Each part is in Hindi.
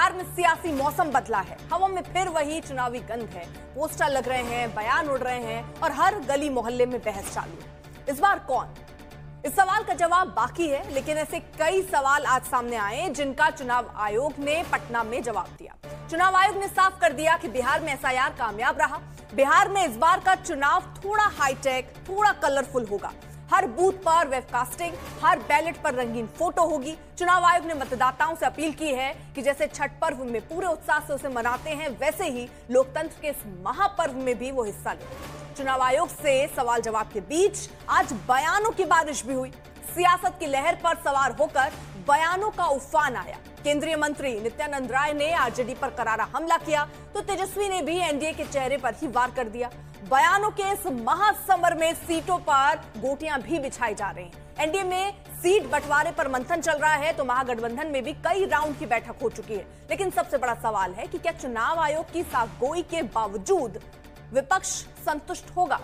बिहार में सियासी मौसम बदला है। हवा में फिर वही चुनावी गंध है। पोस्टर लग रहे हैं, बयान उड़ रहे हैं और हर गली मोहल्ले में बहस चालू है। इस बार कौन? इस सवाल का जवाब बाकी है, लेकिन ऐसे कई सवाल आज सामने आए जिनका चुनाव आयोग ने पटना में जवाब दिया। चुनाव आयोग ने साफ कर दिया कि बिहार में एसआईआर कामयाब रहा। बिहार में इस बार का चुनाव थोड़ा हाईटेक, थोड़ा कलरफुल होगा। हर बूथ पर वेबकास्टिंग, हर बैलेट पर रंगीन फोटो होगी। चुनाव आयोग ने मतदाताओं से अपील की है कि जैसे छठ पर्व में पूरे उत्साह से उसे मनाते हैं, वैसे ही लोकतंत्र के इस महापर्व में भी वो हिस्सा लें। चुनाव आयोग से सवाल जवाब के बीच आज बयानों की बारिश भी हुई। सियासत की लहर पर सवार होकर बयानों का उफान आया। केंद्रीय मंत्री नित्यानंद राय ने आरजेडी पर करारा हमला किया तो तेजस्वी ने भी एनडीए के चेहरे पर ही वार कर दिया। बयानों के इस महासमर में सीटों पर गोटियां भी बिछाई जा रही हैं। एनडीए में सीट बंटवारे पर मंथन चल रहा है तो महागठबंधन में भी कई राउंड की बैठक हो चुकी है। लेकिन सबसे बड़ा सवाल है कि क्या चुनाव आयोग की साफगोई के बावजूद विपक्ष संतुष्ट होगा?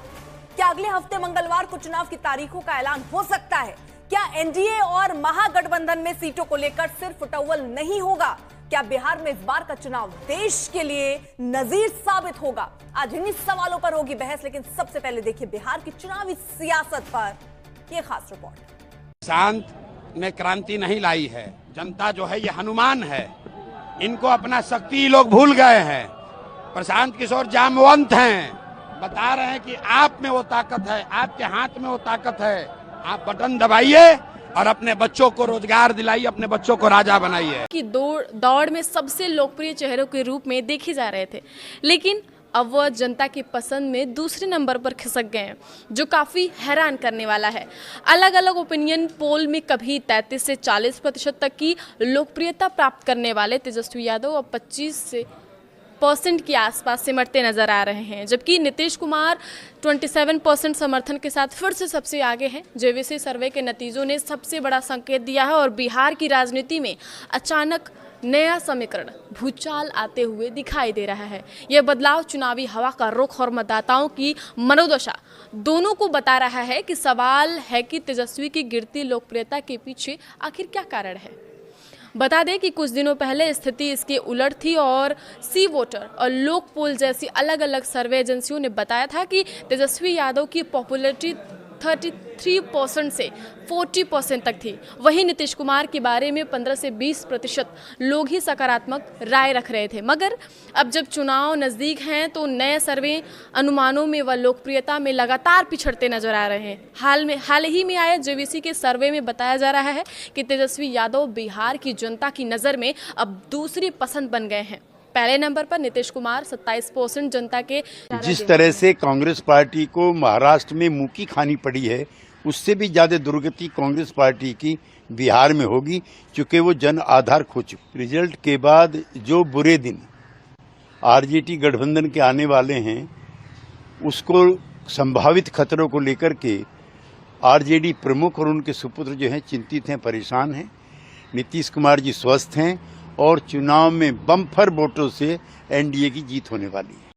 क्या अगले हफ्ते मंगलवार को चुनाव की तारीखों का ऐलान हो सकता है? क्या एनडीए और महागठबंधन में सीटों को लेकर सिर्फ टवल नहीं होगा? क्या बिहार में इस बार का चुनाव देश के लिए नजीर साबित होगा? आज इन्हीं सवालों पर होगी बहस, लेकिन सबसे पहले देखिए बिहार की चुनावी सियासत पर यह खास रिपोर्ट। शांत ने क्रांति नहीं लाई है। जनता जो है ये हनुमान है, इनको अपना शक्ति लोग भूल गए हैं। प्रशांत किशोर जामवंत हैं, बता रहे हैं कि आप में वो ताकत है, आपके हाथ में वो ताकत है। आप बटन दबाइए और अपने बच्चों को रोजगार दिलाइए, अपने बच्चों को राजा बनाइए। कि दौड़ में सबसे लोकप्रिय चेहरों के रूप में देखे जा रहे थे, लेकिन अब वह जनता की पसंद में दूसरे नंबर पर खिसक गए हैं, जो काफ़ी हैरान करने वाला है। अलग अलग ओपिनियन पोल में कभी 33 से 40% तक की लोकप्रियता प्राप्त करने वाले तेजस्वी यादव अब 25% के आसपास सिमटते नजर आ रहे हैं, जबकि नीतीश कुमार 27% समर्थन के साथ फिर से सबसे आगे हैं। जेवीसी सर्वे के नतीजों ने सबसे बड़ा संकेत दिया है और बिहार की राजनीति में अचानक नया समीकरण भूचाल आते हुए दिखाई दे रहा है। यह बदलाव चुनावी हवा का रुख और मतदाताओं की मनोदशा दोनों को बता रहा है कि सवाल है कि तेजस्वी की गिरती लोकप्रियता के पीछे आखिर क्या कारण है। बता दें कि कुछ दिनों पहले स्थिति इसके उलट थी और सी वोटर और लोक पोल जैसी अलग अलग सर्वे एजेंसियों ने बताया था कि तेजस्वी यादव की पॉपुलैरिटी 33% से 40% तक थी। वहीं नीतीश कुमार के बारे में 15 से 20% लोग ही सकारात्मक राय रख रहे थे। मगर अब जब चुनाव नज़दीक हैं तो नए सर्वे अनुमानों में व लोकप्रियता में लगातार पिछड़ते नजर आ रहे हैं। हाल ही में आए जेवीसी के सर्वे में बताया जा रहा है कि तेजस्वी यादव बिहार की जनता की नज़र में अब दूसरी पसंद बन गए हैं। पहले नंबर पर नीतीश कुमार 27% जनता के। जिस तरह से कांग्रेस पार्टी को महाराष्ट्र में मुंह खानी पड़ी है, उससे भी ज्यादा दुर्गति कांग्रेस पार्टी की बिहार में होगी, क्योंकि वो जन आधार खो चुकी। रिजल्ट के बाद जो बुरे दिन आरजेडी गठबंधन के आने वाले हैं, उसको संभावित खतरों को लेकर के आरजेडी प्रमुख और उनके सुपुत्र जो हैं चिंतित हैं, परेशान हैं। नीतीश कुमार जी स्वस्थ हैं और चुनाव में बम्पर वोटों से एनडीए की जीत होने वाली है।